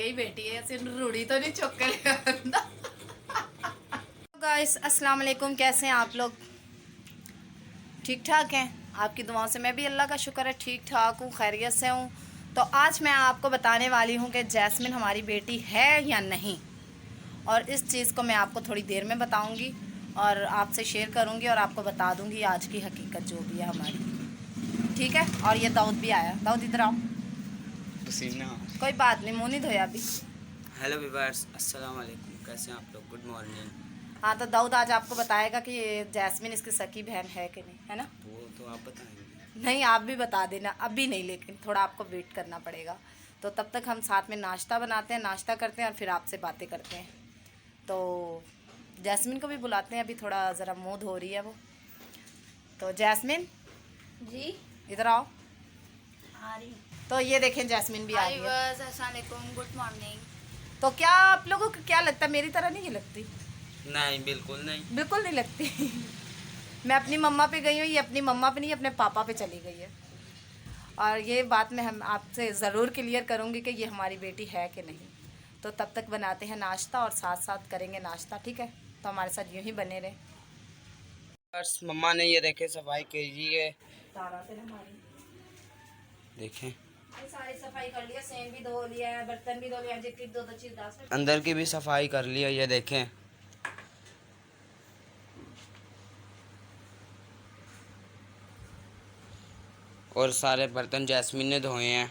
यही बेटी है, सिर्फ रूढ़ी तो नहीं चुक के गाइस अस्सलाम वालेकुम, कैसे हैं आप लोग? ठीक ठाक हैं? आपकी दुआओं से मैं भी अल्लाह का शुक्र है ठीक ठाक हूँ, खैरियत से हूँ। तो आज मैं आपको बताने वाली हूँ कि जैस्मिन हमारी बेटी है या नहीं, और इस चीज़ को मैं आपको थोड़ी देर में बताऊँगी और आपसे शेयर करूँगी और आपको बता दूँगी आज की हकीकत जो भी है हमारी। ठीक है? और ये दाऊद भी आया। दाऊद इधर आओ। पसीना। कोई बात नहीं, मुँह नहीं धोया अभी। हेलो व्यूअर्स, अस्सलाम वालेकुम, कैसे हैं आप लोग? Good morning. हाँ, तो दाऊद आज आपको बताएगा कि ये जैस्मिन इसकी सकी बहन है कि नहीं, है ना? वो तो आप बताएंगे। नहीं, आप भी बता देना, अभी नहीं, लेकिन थोड़ा आपको वेट करना पड़ेगा। तो तब तक हम साथ में नाश्ता बनाते हैं, नाश्ता करते हैं और फिर आपसे बातें करते हैं। तो जैस्मिन को भी बुलाते हैं, अभी थोड़ा ज़रा मुँह धो रही है वो। तो जैस्मिन जी इधर आओ। आ रही तो ये देखें, जैस्मिन भी आ गई है। अस्सलाम वालेकुम, गुड मॉर्निंग। तो क्या आप लोगों को क्या लगता है, मेरी तरह नहीं लगती? नहीं, बिल्कुल नहीं। बिल्कुल नहीं लगती मैं अपनी मम्मा पे गई हूँ, ये अपनी मम्मा पे नहीं, अपने पापा पे चली गई है। और ये बात मैं हम आपसे ज़रूर क्लियर करूँगी कि ये हमारी बेटी है कि नहीं। तो तब तक बनाते हैं नाश्ता और साथ साथ करेंगे नाश्ता, ठीक है? तो हमारे साथ यूँ ही बने रहे। बस मम्मा ने ये देखे सफाई की है। तारा फिर हमारी देखें, सारी सफाई कर लिया, सेन भी धो लिया है, बर्तन भी धो लिया, जितनी दो चीज़ दास अंदर की भी सफाई कर ली है, ये देखें। और सारे बर्तन जैस्मिन ने धोए हैं।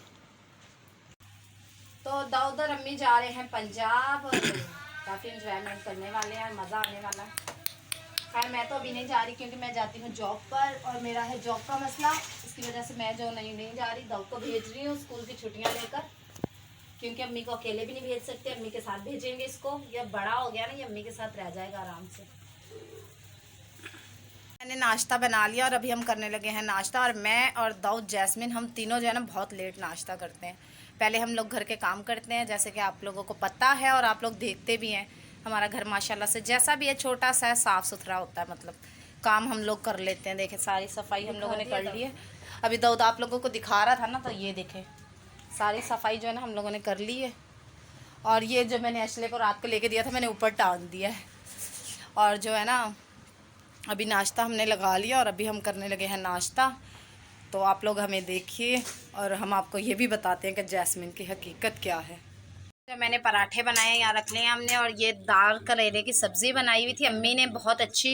तो दाऊद और अम्मी जा रहे हैं पंजाब और काफ़ी इंजॉयमेंट करने वाले हैं, मज़ा आने वाला है। खैर मैं तो अभी नहीं जा रही क्योंकि मैं जाती हूँ जॉब पर और मेरा है जॉब का मसला। इसकी वजह से मैं जो नहीं जा रही, दाऊद को भेज रही हूँ स्कूल की छुट्टियाँ लेकर, क्योंकि अम्मी को अकेले भी नहीं भेज सकते, अम्मी के साथ भेजेंगे इसको। ये बड़ा हो गया ना, ये अम्मी के साथ रह जाएगा आराम से। मैंने नाश्ता बना लिया और अभी हम करने लगे हैं नाश्ता। और मैं और दाऊद जैस्मिन हम तीनों जो है ना बहुत लेट नाश्ता करते हैं। पहले हम लोग घर के काम करते हैं, जैसे कि आप लोगों को पता है और आप लोग देखते भी हैं। हमारा घर माशाल्लाह से जैसा भी है, छोटा सा है, साफ़ सुथरा होता है, मतलब काम हम लोग कर लेते हैं। देखें, सारी सफाई हम लोगों ने कर ली है। अभी दाऊद आप लोगों को दिखा रहा था ना, तो ये देखें सारी सफाई जो है ना हम लोगों ने कर ली है। और ये जो मैंने असले को रात को लेके दिया था, मैंने ऊपर टांग दिया है। और जो है ना, अभी नाश्ता हमने लगा लिया और अभी हम करने लगे हैं नाश्ता। तो आप लोग हमें देखिए और हम आपको ये भी बताते हैं कि जैस्मिन की हकीकत क्या है। तो मैंने पराठे बनाए यहाँ रख लिए हमने, और ये दाल करेले की सब्ज़ी बनाई हुई थी अम्मी ने, बहुत अच्छी।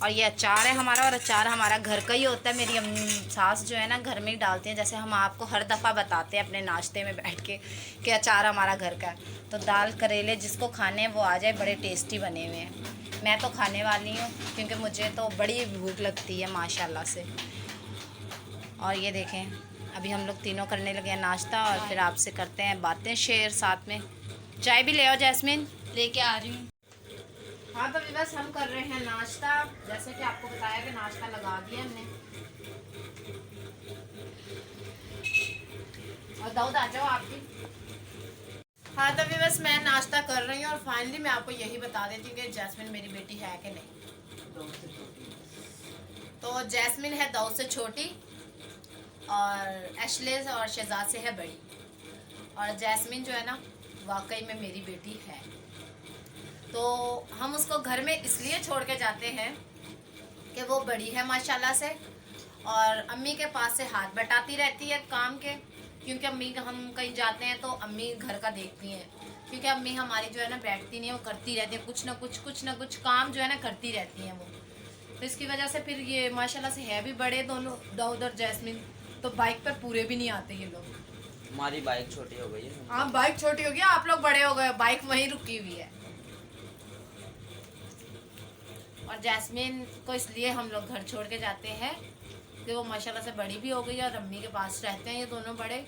और ये अचार है हमारा, और अचार हमारा घर का ही होता है। मेरी अम्मी सास जो है ना घर में ही डालती हैं, जैसे हम आपको हर दफ़ा बताते हैं अपने नाश्ते में बैठ के कि अचार हमारा घर का है। तो दाल करेले जिसको खाने हैं वो आ जाए, बड़े टेस्टी बने हुए हैं। मैं तो खाने वाली हूँ क्योंकि मुझे तो बड़ी भूख लगती है माशाल्लाह से। और ये देखें, अभी हम लोग तीनों करने लगे हैं नाश्ता और फिर आपसे करते हैं बातें शेयर साथ में। चाय भी ले आओ जैस्मिन। लेके आ रही हूँ। हाँ, तो बस हम कर रहे हैं नाश्ता, जैसे कि आपको बताया कि नाश्ता लगा दिया हमने। और दाऊद आ जाओ आप भी। हाँ, तो भी बस मैं नाश्ता कर रही हूँ और फाइनली मैं आपको यही बता देती हूँ कि जैस्मिन मेरी बेटी है कि नहीं। तो जैस्मिन है दाऊद से छोटी और एशले और शहजाद से है बड़ी। और जैस्मिन जो है ना वाकई में मेरी बेटी है। तो हम उसको घर में इसलिए छोड़ के जाते हैं कि वो बड़ी है माशाल्लाह से, और अम्मी के पास से हाथ बटाती रहती है काम के, क्योंकि अम्मी हम कहीं जाते हैं तो अम्मी घर का देखती हैं, क्योंकि अम्मी हमारी जो है ना बैठती नहीं है, वो करती रहती है कुछ ना कुछ काम जो है ना करती रहती हैं वो। तो इसकी वजह से फिर ये माशाल्लाह से है भी बड़े दोनों, दाऊद और जैस्मिन। तो बाइक पर पूरे भी नहीं आते ये लोग। हमारी बाइक छोटी हो गई है। हाँ, बाइक छोटी हो गई, आप लोग बड़े हो गए, बाइक वहीं रुकी हुई है। और जैस्मिन को इसलिए हम लोग घर छोड़ के जाते हैं कि वो माशाल्लाह से बड़ी भी हो गई है और अम्मी के पास रहते हैं ये दोनों बड़े।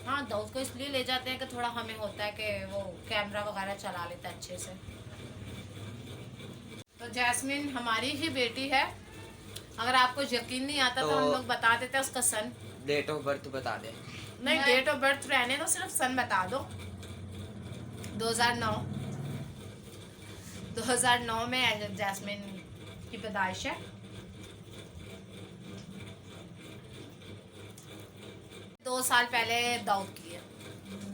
हाँ, दाऊद को इसलिए ले जाते हैं कि थोड़ा हमें होता है कि वो कैमरा वगैरह चला लेता है अच्छे से। तो जैस्मिन हमारी ही बेटी है। अगर आपको यकीन नहीं आता तो हम लोग बता देते हैं उसका सन। डेट ऑफ बर्थ बता दे। नहीं, डेट ऑफ बर्थ रहने दो, सिर्फ सन बता दो। 2009 2009 में जैस्मिन की पैदाइश है। 2 साल पहले दाऊद की है।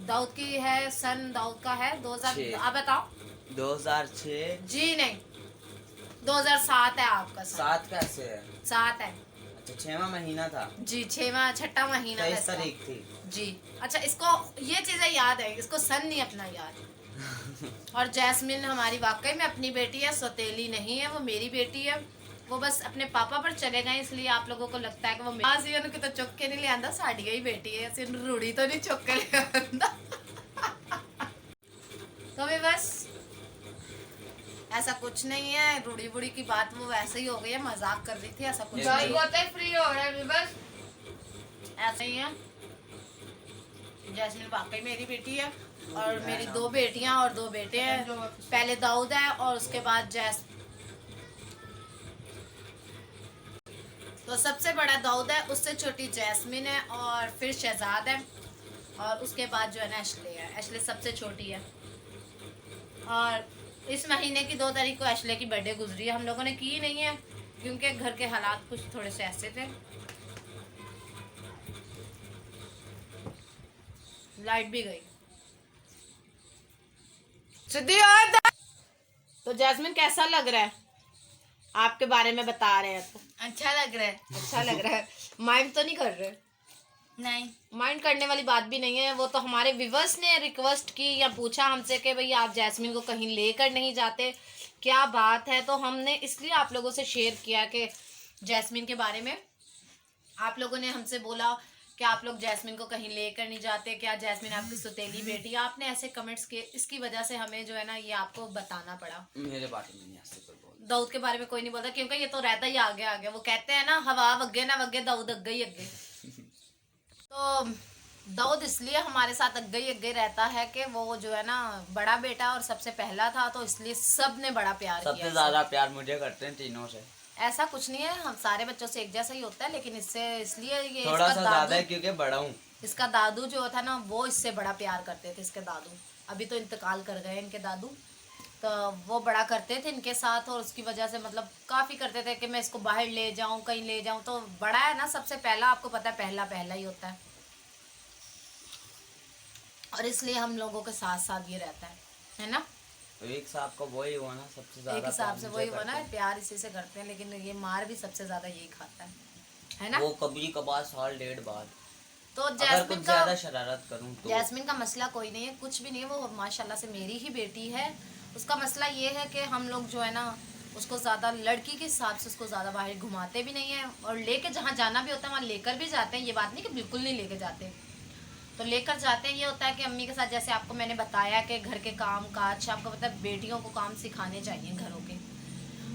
दाऊद की है, सन दाऊद का है 2000। छः। आप बताओ। 2006। जी नहीं, 2007 है आपका सन। 7 कैसे है? 7 है अच्छा 6वां महीना था। जी, 6वां महीना था 23 इसका। तारीख थी। जी। अच्छा, इसको ये चीजें याद है, इसको सन नहीं अपना याद। और जैस्मिन हमारी वाकई में अपनी बेटी है, सौतेली नहीं है, वो मेरी बेटी है। वो बस अपने पापा पर चले गए, इसलिए आप लोगों को लगता है कि वो सी उनकी तो चुक के नहीं ले आंदा, साड़ी ही बेटी है, सिर्फ रूढ़ी तो नहीं चुक के ले आंदा। तो भी बस ऐसा कुछ नहीं है, रूढ़ी बूढ़ी की बात वो वैसे ही हो गई है, मजाक कर रही थी, ऐसा कुछ नहीं है। फ्री हो रहा है बस। ऐसा ही है। जैस्मिन वाकई मेरी बेटी है, और मेरी 2 बेटियां और 2 बेटे हैं। पहले दाऊद है और उसके बाद जैस। तो सबसे बड़ा दाऊद है, उससे छोटी जैस्मिन है, और फिर शहजाद है, और उसके बाद जो है ना एशले है। एशले सबसे छोटी है, और इस महीने की 2 तारीख को एशले की बर्थडे गुजरी है। हम लोगों ने की नहीं है क्योंकि घर के हालात कुछ थोड़े से ऐसे थे। लाइट भी गई। सिद्धि और तो जैस्मिन कैसा लग रहा है? आपके बारे में बता रहे हैं तो अच्छा लग रहा है। अच्छा लग रहा है। माइंड तो नहीं कर रहे? नहीं, माइंड करने वाली बात भी नहीं है। वो तो हमारे व्यूअर्स ने रिक्वेस्ट की या पूछा हमसे कि भाई आप जैस्मिन को कहीं लेकर नहीं जाते, क्या बात है? तो हमने इसलिए आप लोगों से शेयर किया कि जैस्मिन के बारे में आप लोगों ने हमसे बोला कि आप लोग जैस्मिन को कहीं लेकर नहीं जाते, क्या जैस्मिन आपकी सौतेली बेटी है? आपने ऐसे कमेंट्स किए, इसकी वजह से हमें जो है ना ये आपको बताना पड़ा। मेरे बारे में नहीं ऐसे कोई बोल। दाऊद के बारे में कोई नहीं बोलता क्योंकि ये तो रहता ही आगे आगे। वो कहते हैं ना, हवा वगे ना वगे, दाऊद अग्गे ही अग्गे। तो दाऊद इसलिए हमारे साथ अग्गे ही अग्गे रहता है कि वो जो है ना बड़ा बेटा और सबसे पहला था, तो इसलिए सब ने बड़ा प्यार किया। सबसे ज्यादा प्यार मुझे करते हैं तीनों से। ऐसा कुछ नहीं है, हम सारे बच्चों से एक जैसा ही होता है, लेकिन इससे इसलिए ये थोड़ा इसका सा ज्यादा है दादू, क्योंकि बड़ा हूँ। इसका दादू जो था ना वो इससे बड़ा प्यार करते थे। इसके दादू अभी तो इंतकाल कर गए इनके दादू, तो वो बड़ा करते थे इनके साथ, और उसकी वजह से मतलब काफ़ी करते थे कि मैं इसको बाहर ले जाऊं, कहीं ले जाऊं। तो बड़ा है ना, सबसे पहला, आपको पता है पहला पहला ही होता है, और इसलिए हम लोगों के साथ साथ ये रहता है ना। तो एक हिसाब का वही हुआ ना, सबसे ज्यादा एक हिसाब से प्यार वही मुझे हुआ ना, करते हैं। प्यार इसी से करते हैं, लेकिन ये मार भी सबसे ज़्यादा यही खाता है ना। वो कभी कभार साल डेढ़ बाद तो अगर जैस्मिन कुछ का, ज्यादा शरारत करूँ तो। जैस्मिन का मसला कोई नहीं है, कुछ भी नहीं है, वो माशाल्लाह से मेरी ही बेटी है। उसका मसला ये है कि हम लोग जो है ना उसको ज़्यादा लड़की के हिसाब से उसको ज़्यादा बाहर घुमाते भी नहीं हैं, और लेके जहाँ जाना भी होता है वहाँ लेकर भी जाते हैं। ये बात नहीं कि बिल्कुल नहीं लेके जाते, तो लेकर जाते हैं। ये होता है कि अम्मी के साथ, जैसे आपको मैंने बताया कि घर के काम काज, आपको पता है बेटियों को काम सिखाने चाहिए घरों के।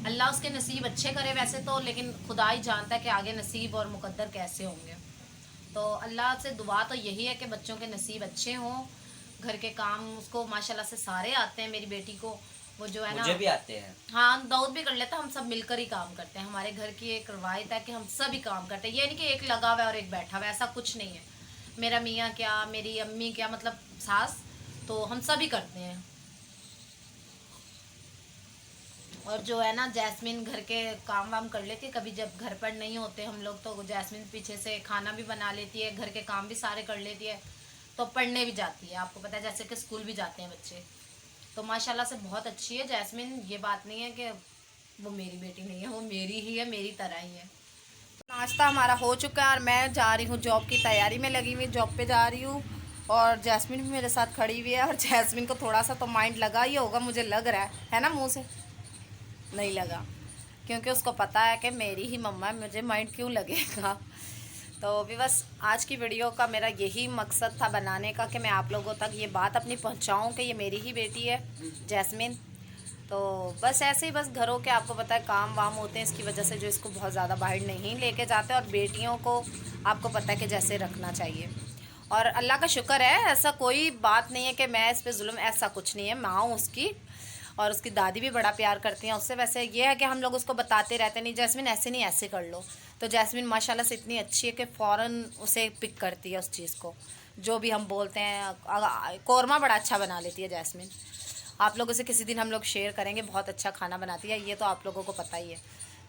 अल्लाह उसके नसीब अच्छे करे वैसे तो, लेकिन खुदा ही जानता है कि आगे नसीब और मुकद्दर कैसे होंगे। तो अल्लाह से दुआ तो यही है कि बच्चों के नसीब अच्छे हों, घर के काम उसको माशाल्लाह से सारे आते हैं। मेरी बेटी को वो जो है ना, मुझे भी आते हैं। हाँ दाऊद भी कर लेता है, हम सब मिलकर ही काम करते हैं। हमारे घर की एक रवायत है कि हम सब ही काम करते हैं, ये नहीं कि एक लगा हुआ है और एक बैठा हुआ है, ऐसा कुछ नहीं है। मेरा मियाँ क्या, मेरी अम्मी क्या, मतलब सास, तो हम सब ही करते हैं। और जो है ना जैस्मिन घर के काम वाम कर लेती है, कभी जब घर पर नहीं होते हम लोग तो जैस्मिन पीछे से खाना भी बना लेती है, घर के काम भी सारे कर लेती है, तो पढ़ने भी जाती है। आपको पता है जैसे कि स्कूल भी जाते हैं बच्चे, तो माशाल्लाह से बहुत अच्छी है जैस्मिन। ये बात नहीं है कि वो मेरी बेटी नहीं है, वो मेरी ही है, मेरी तरह ही है। नाश्ता हमारा हो चुका है और मैं जा रही हूँ जॉब की तैयारी में लगी हुई, जॉब पे जा रही हूँ, और जैस्मिन भी मेरे साथ खड़ी हुई है। और जैस्मिन को थोड़ा सा तो माइंड लगा ही होगा, मुझे लग रहा है ना, मुंह से नहीं लगा, क्योंकि उसको पता है कि मेरी ही मम्मा है, मुझे माइंड क्यों लगेगा। तो भी बस आज की वीडियो का मेरा यही मकसद था बनाने का, कि मैं आप लोगों तक ये बात अपनी पहुंचाऊं कि ये मेरी ही बेटी है जैस्मिन। तो बस ऐसे ही, बस घरों के आपको पता है काम वाम होते हैं, इसकी वजह से जो इसको बहुत ज़्यादा बाहर नहीं लेके जाते, और बेटियों को आपको पता है कि जैसे रखना चाहिए। और अल्लाह का शुक्र है, ऐसा कोई बात नहीं है कि मैं इस पर जुल्म, ऐसा कुछ नहीं है। माँ हूँ उसकी, और उसकी दादी भी बड़ा प्यार करती हैं उससे। वैसे ये है कि हम लोग उसको बताते रहते नहीं, जैस्मिन ऐसे नहीं ऐसे कर लो, तो जैस्मिन माशाल्लाह से इतनी अच्छी है कि फ़ौरन उसे पिक करती है उस चीज़ को, जो भी हम बोलते हैं। कौरमा बड़ा अच्छा बना लेती है जैस्मिन, आप लोगों से किसी दिन हम लोग शेयर करेंगे, बहुत अच्छा खाना बनाती है, ये तो आप लोगों को पता ही है।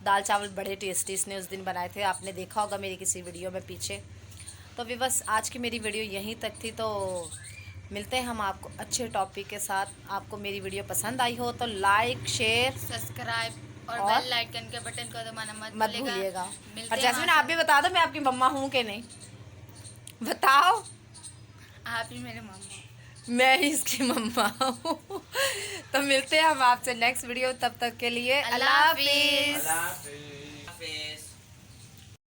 दाल चावल बड़े टेस्टी इसने उस दिन बनाए थे, आपने देखा होगा मेरी किसी वीडियो में पीछे। तो भी बस आज की मेरी वीडियो यहीं तक थी। तो मिलते हैं हम आपको अच्छे टॉपिक के साथ। आपको मेरी वीडियो पसंद आई हो तो लाइक शेयर सब्सक्राइब और और बेल आइकन के बटन को दबाना मत भूलिएगा। मिलते और हैं जैस्मिन आप भी बता दो मैं आपकी मम्मा हूँ कि नहीं, बताओ। आप ही मेरे मम्मा। मैं ही इसकी मम्मा हूँ। तो मिलते हैं हम आपसे नेक्स्ट वीडियो, तब तक के लिए अल्लाह हाफिज़। अल्लाह हाफिज़।